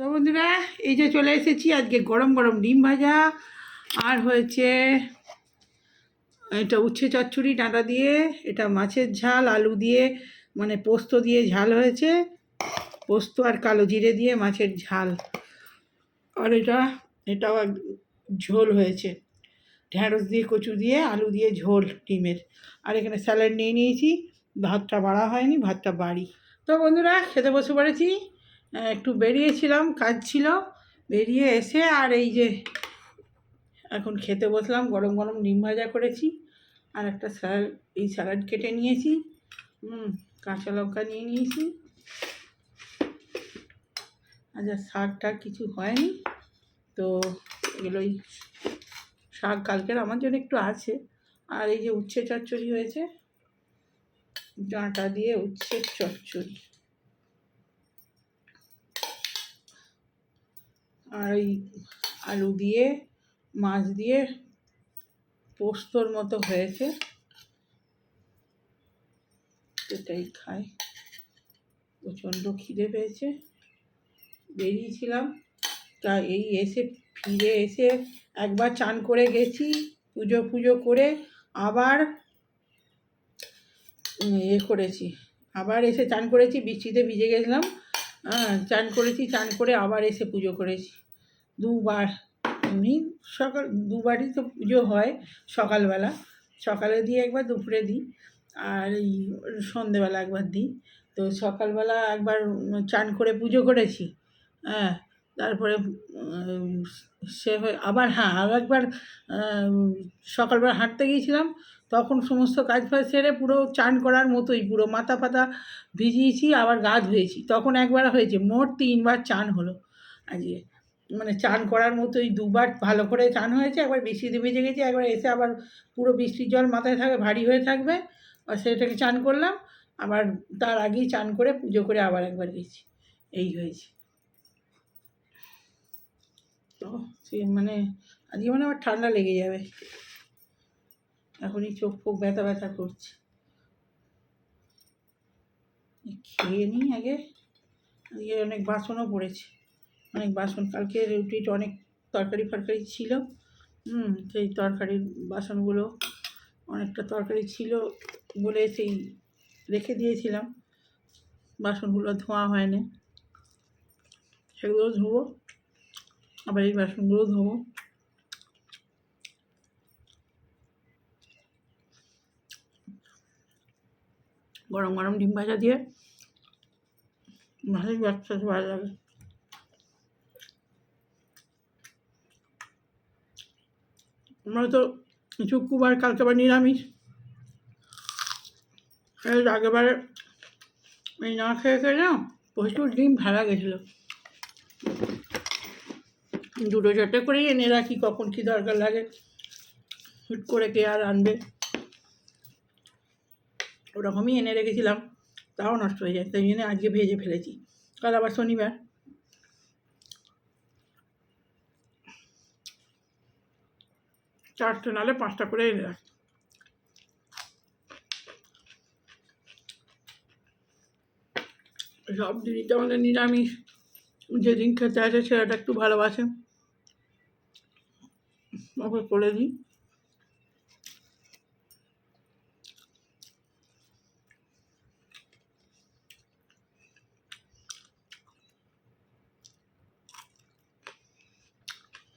তো বন্ধুরা এই যে চলে এসেছি আজকে গরম গরম ডিম ভাজা আর হয়েছে এটা উচ্ছে চচ্চড়ি ডাঁটা দিয়ে, এটা মাছের ঝাল আলু দিয়ে মানে পোস্ত দিয়ে ঝাল হয়েছে, পোস্ত আর কালো জিরে দিয়ে মাছের ঝাল। আর এটাও ঝোল হয়েছে, ঢ্যাঁড়স দিয়ে কচু দিয়ে আলু দিয়ে ঝোল ডিমের। আর এখানে স্যালাড নিয়ে নিয়েছি, ভাতটা বাড়া হয়নি, ভাতটা বাড়ি। তো বন্ধুরা খেতে বসে পড়েছি। একটু বেরিয়েছিলাম, কাজ ছিল, বেরিয়ে এসে আর এই যে এখন খেতে বসলাম। গরম গরম ডিম ভাজা করেছি আর একটা স্যালাড কেটে নিয়েছি, কাঁচা লঙ্কা নিয়ে নিয়েছি। আচ্ছা শাকটা কিছু হয়নি তো এগুলোই শাক কালকের আমার জন্য একটু আছে। আর এই যে উচ্ছে চচ্চড়ি হয়েছে, ডাঁটা দিয়ে উচ্ছের চচ্চড়ি। আর ওই আলু দিয়ে মাছ দিয়ে পোস্তর মতো হয়েছে, এটাই খাই। প্রচণ্ড খিদে পেয়েছে, বেরিয়েছিলাম তা এই ফিরে এসে একবার চান করে গেছি, পুজো করে আবার করেছি, আবার এসে চান করেছি, বৃষ্টিতে ভিজে গেছিলাম, চান করেছি, চান করে আবার এসে পুজো করেছি দুবার। এমনি দুবারই তো পুজো হয়, সকালবেলা, সকালে দিই একবার, দুপুরে দিই, আর এই সন্ধেবেলা একবার দিই। তো সকালবেলা একবার চান করে পুজো করেছি, তারপরে সে আবার আরও একবার সকালবেলা হাঁটতে গিয়েছিলাম, তখন সমস্ত কাজ ফাজ সেরে পুরো চান করার মতোই পুরো মাথা ফাতা ভিজিয়েছি, আবার গা ধুয়েছি, তখন একবার হয়েছে, মোট 3বার চান হলো আজকে। মানে চান করার মতোই দুবার ভালো করে চান হয়েছে, একবার বৃষ্টিতে ভিজে গেছি, একবার এসে আবার পুরো বৃষ্টির জল মাথায় থাকবে, ভারী হয়ে থাকবে, আর সেটাকে চান করলাম, আবার তার আগেই চান করে পুজো করে আবার একবার গেছি, এই হয়েছে। তো সে মানে আজকে মানে আমার ঠান্ডা লেগে যাবে, এখনই চোখ ফোক ব্যথা ব্যথা করছে। খেয়ে নিই আগে, আজকে অনেক বাসনও পড়েছে, অনেক বাসন, কালকে রুটিটা অনেক তরকারি ফরকারি ছিল, সেই তরকারির বাসনগুলো, অনেকটা তরকারি ছিল বলে সেই রেখে দিয়েছিলাম, বাসনগুলো ধোয়া হয়নি, সেগুলো ধোবো, আবার এই বাসনগুলো ধোবো। গরম গরম ডিম ভাজা দিয়ে ভালোই বাচ্চা ভালো লাগে। আমরা তো শুক্রবার, কালকে আবার নিরামিষ, এর আগেবারে এই না খেয়ে খেয়ে না প্রচুর ডিম ভাড়া গেছিলো, দুটো চারটে করেই এনে রাখি, কখন কী দরকার লাগে, হুট করে কে আর আনবে, ওরকমই এনে রেখেছিলাম, তাও নষ্ট হয়ে যায়, তাই জন্য আজকে ভেজে ফেলেছি, কাল আবার শনিবার। চারটে নাহলে 5টা করে এনে রাখি। সব দিনই তো আমাদের নিরামিষ, যেদিন খেতে আছে ছেলেটা একটু ভালোবাসে, ওকে করে দিই।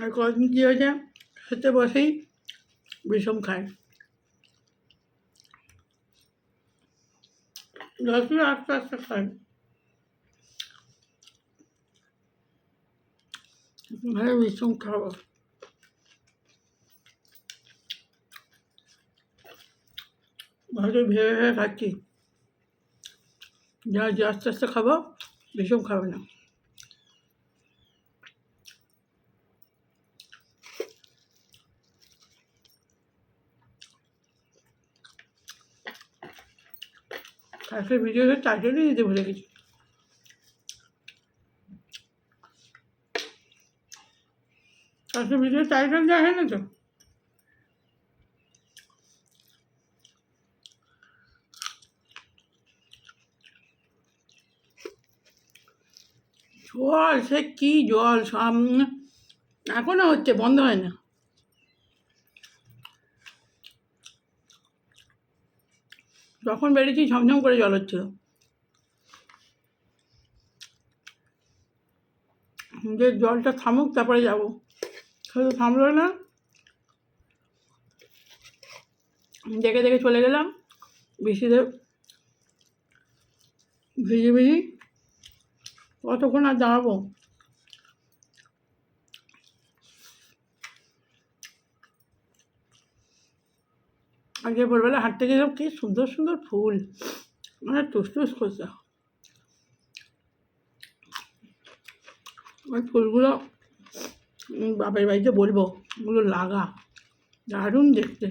আর কদিন কী হয়েছে, খেতে বসেই বিষম খায়, যতই আস্তে আস্তে খায়, ভালো বিষম খাবো। ভালো ভেবে ভেবে খাচ্ছি, যা যে আস্তে আস্তে খাবো, বিষম খাবে না। কালকে ভিডিওতে টাইটেলই দিতে ভুলে গেছি, কালকে ভিডিওর টাইটেল দেওয়া হয় না তো। জল সে কি জল সামনে এখনো হচ্ছে, বন্ধ হয় না। যখন বেরিয়েছি ঝমঝম করে জল হচ্ছিল, যে জলটা থামুক তারপরে যাবো, শুধু থামলো না, দেখে দেখে চলে গেলাম বৃষ্টিতে ভিজে ভিজি। কতক্ষণ আর দাঁড়াবো? আজকে ভোরবেলা হাঁটতে গেলাম, কি সুন্দর সুন্দর ফুল, মানে টুস টুস করছে। ওই ফুলগুলো বাপের বাড়িতে বলবো ওগুলো লাগা, দারুণ দেখতে।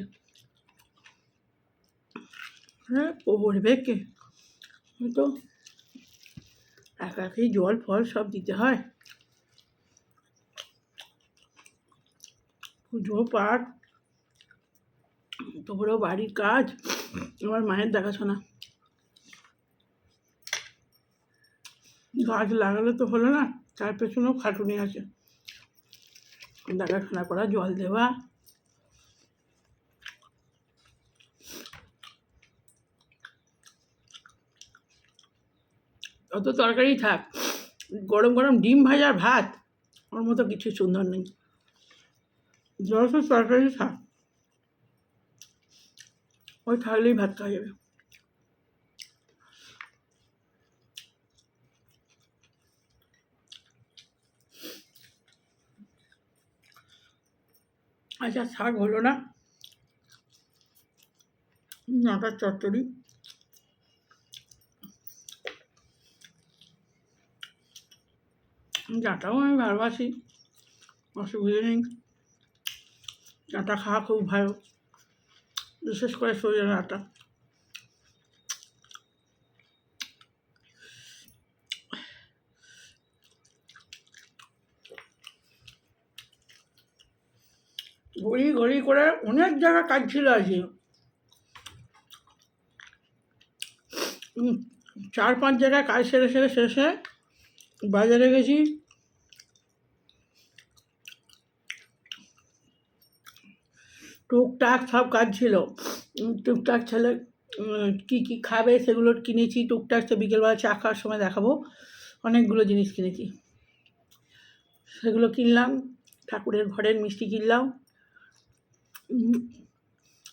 হ্যাঁ পড়বে কে, তো একাকেই জল ফল সব দিতে হয়, পুজো পাঠ, তারপরেও বাড়ির কাজ, আমার মায়ের দেখাশোনা। গাছ লাগালে তো হলো না, তার পেছনেও খাটুনি আছে, দেখাশোনা করা, জল দেওয়া। অত তরকারি থাক, গরম গরম ডিম ভাজার ভাত ওর মতো কিছু সুন্দর নেই। যত তরকারি থাক, ওই থাকলেই ভাত খাওয়া যাবে। আচ্ছা শাক হলো না, ডাঁটার চচ্চড়ি, ডাঁটাও আমি ভালোবাসি, অসুবিধে নেই, ডাঁটা খাওয়া খুব ভালো, বিশেষ করে সজনে ডাঁটা। ঘড়ি ঘড়ি করে অনেক জায়গায় কাজ ছিল আজকে, 4-5 জায়গায় কাজ সেরে সেরে শেষে বাজারে গেছি, টুকটাক সব কাজ ছিল, টুকটাক ছেলে কী কী খাবে সেগুলো কিনেছি, টুকটাক তো বিকেলবেলা চা খাওয়ার সময় দেখাবো, অনেকগুলো জিনিস কিনেছি, সেগুলো কিনলাম, ঠাকুরের ঘরের মিষ্টি কিনলাম,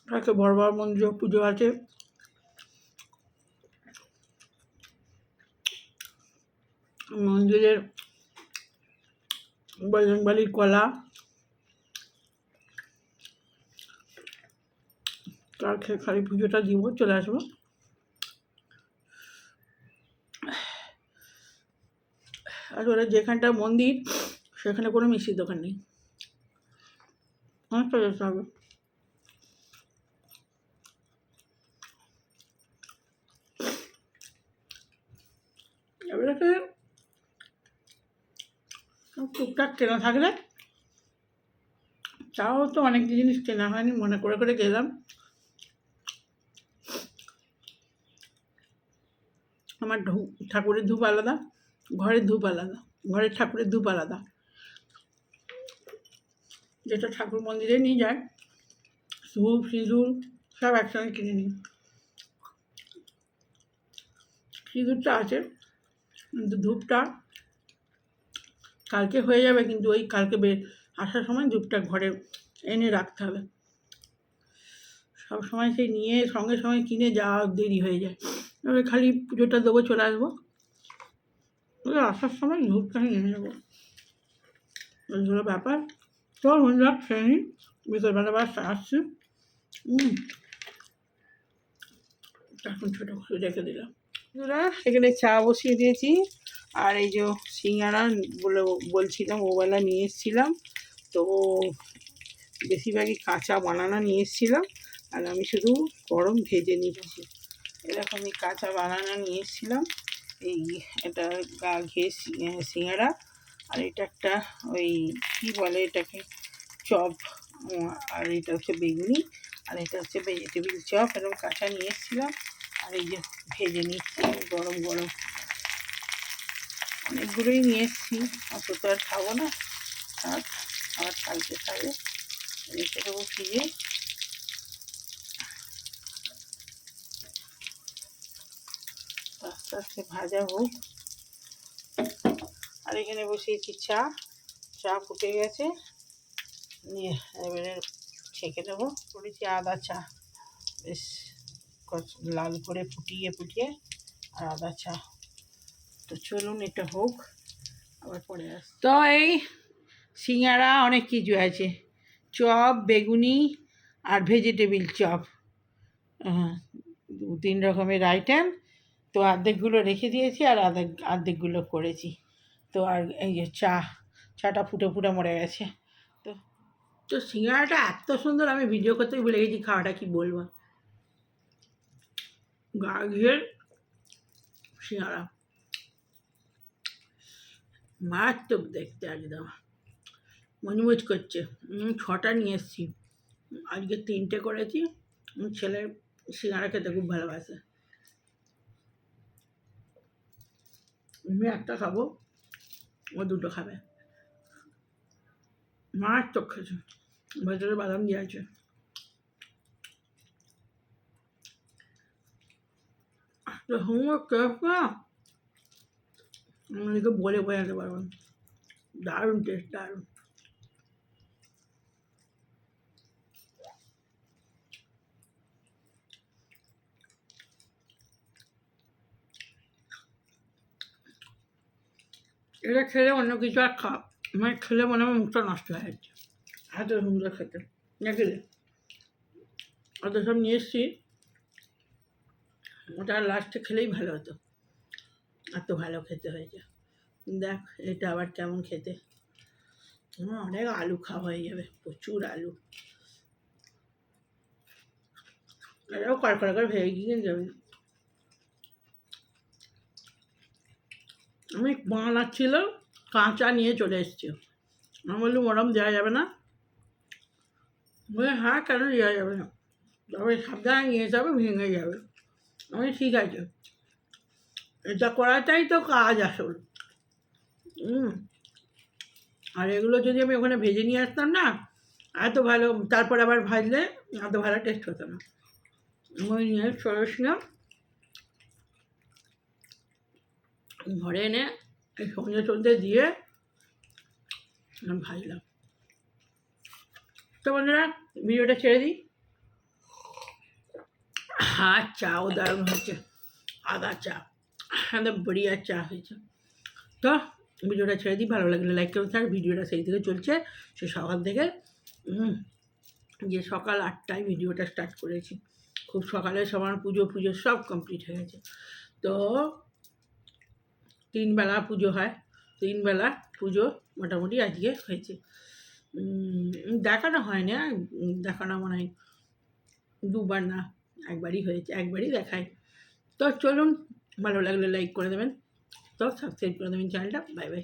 কালকে বড় বড় মন্দির পুজো আছে, মন্দিরের বজরংবলীর কলা, কালকে খালি পুজোটা দিব, চলে আসবো। আর ওরা যেখানটা মন্দির সেখানে কোনো মিষ্টির দোকান নেই, অনেকটা যেতে হবে। এবারে টুকটাক কেনা থাকলে, তাও তো অনেক জিনিস কেনা হয়নি, মনে করে করে গেলাম। আমার ঠাকুরের ধূপ আলাদা, ঘরের ধূপ আলাদা, ঘরের ঠাকুরের ধূপ আলাদা, যেটা ঠাকুর মন্দিরে নিয়ে যায়, ধূপ সিঁদুর সব একসঙ্গে কিনে নিই। সিঁদুরটা আছে, কিন্তু ধূপটা কালকে হয়ে যাবে, কিন্তু ওই কালকে আসার সময় ধূপটা ঘরে এনে রাখতে হবে, সব সময় সেই নিয়ে সঙ্গে সঙ্গে কিনে যাওয়া দেরি হয়ে যায়, এবার খালি পুজোটা দেবো চলে আসবো, আসার সময় ধূপটা এনে নেবো, ওইগুলো ব্যাপার। চল বন্ধুরা খেয়ে নিই, বিকেলবেলা আসছি, এখন ছোটো করে রেখে দিলাম। বন্ধুরা এখানে চা বসিয়ে দিয়েছি, আর এই যে সিঙ্গারা বলছিলাম ওবেলা নিয়ে এসেছিলাম, তো বেশিরভাগই কাঁচা বানানা নিয়ে এসেছিলাম, আর আমি শুধু গরম ভেজে নিচ্ছি। এরকমই কাঁচা বানানা নিয়ে এসেছিলাম, এই এটা গা ঘিয়ে সিঙ্গারা, আর এটা একটা ওই কী বলে এটাকে চপ, আর এটা হচ্ছে বেগুনি, আর এটা হচ্ছে ভেজিটেবিল চপ, এরকম কাঁচা নিয়ে এসেছিলাম, আর এই যে ভেজে নিচ্ছি গরম গরম। অনেকগুলোই নিয়ে এসেছি, অত তো আর খাবো না, থাক আবার কালকে খাবে। রেখে দেবো ফ্রিজে। আস্তে আস্তে ভাজা হোক। আর এখানে বসিয়েছি চা, চা ফুটে গেছে, নিয়ে এবারে ছেঁকে দেবো। করেছি আদা চা, বেশ লাল করে ফুটিয়ে ফুটিয়ে আর আদা চা। তো চলুন এটা হোক, আবার পরে আস। তো এই সিঙ্গারা অনেক কিছু আছে, চপ, বেগুনি আর ভেজিটেবিল চপ, 2-3 রকমের আইটেম। তো অর্ধেকগুলো রেখে দিয়েছি আর অর্ধেকগুলো করেছি। তো আর এই যে চাটা ফুটে ফুটে মরে গেছে। তো তো সিঙ্গারাটা এত সুন্দর, আমি ভিডিও করতে ভুলে গেছি খাওয়াটা কি বলবো। গা ঘিয়ের সিঙ্গারা মারাত্মক দেখতে, একদম মজমুজ করছে। 6টা নিয়ে এসেছি, আজকে 3টে করেছি। ছেলের সিঙ্গারা খেতে খুব ভালোবাসে, আমি একটা খাবো, ও 2টো খাবে। মারাত্মক খেয়েছে, ভেতরে বাদাম দিয়ে আছে। তো হোমওয়ার্ক টেস্ট না, আমাদেরকে বলে বোঝাতে পারবো না, দারুণ টেস্ট, দারুণ। এটা খেলে অন্য কিছু আর মানে খেলে মনে হয় মুখটা নষ্ট হয়ে যাচ্ছে, এত সুন্দর খেতে। নাকি অত সব নিয়ে এসছি, ওটা লাস্টে খেলেই ভালো হতো, এত ভালো খেতে হয়েছে। দেখ এটা আবার কেমন খেতে, অনেক আলু খাওয়া হয়ে যাবে, প্রচুর আলু। এটাও কড়কড়া করে ভেঙে গিয়ে যাবে। আমি বানাচ্ছিল, কাঁচা নিয়ে চলে এসছি। আমি বললাম ওরম দেওয়া যাবে না, বলে হ্যাঁ কেন দেওয়া যাবে না, তবে সাবধানে নিয়ে যাবে, ভেঙে যাবে। আমি ঠিক আছে, এটা করাটাই তো কাজ আসল। আর এগুলো যদি আমি ওখানে ভেজে নিয়ে আসতাম না, এত ভালো, তারপর আবার ভাজলে এত ভালো টেস্ট হতো না। আমি নিয়ে চলে এসেছিলাম, ঘরে এনে এই সন্ধে টন্ধে দিয়ে আমি ভাজলাম। তো বন্ধুরা ভিডিওটা ছেড়ে দিই। হ্যাঁ চাও দারুণ হয়েছে, আদা চা একদম বড়িয়া চা হয়েছে। তো ভিডিওটা ছেড়ে দিই, ভালো লাগলে লাইক করুন। স্যার ভিডিওটা সেই থেকে চলছে, সে সকাল থেকে, যে সকাল 8টায় ভিডিওটা স্টার্ট করেছি। খুব সকালে সবার পুজো সব কমপ্লিট হয়ে গেছে। তো 3 বেলা পুজো হয়, 3 বেলা পুজো মোটামুটি আজকে হয়েছে। দেখানো হয় না, দেখানো মনে হয় 2বার না 1বারই হয়েছে, 1বারই দেখায়। তো চলুন, ভালো লাগলে লাইক করে দেবেন, তো সাবস্ক্রাইব করে দেবেন চ্যানেলটা। Bye bye.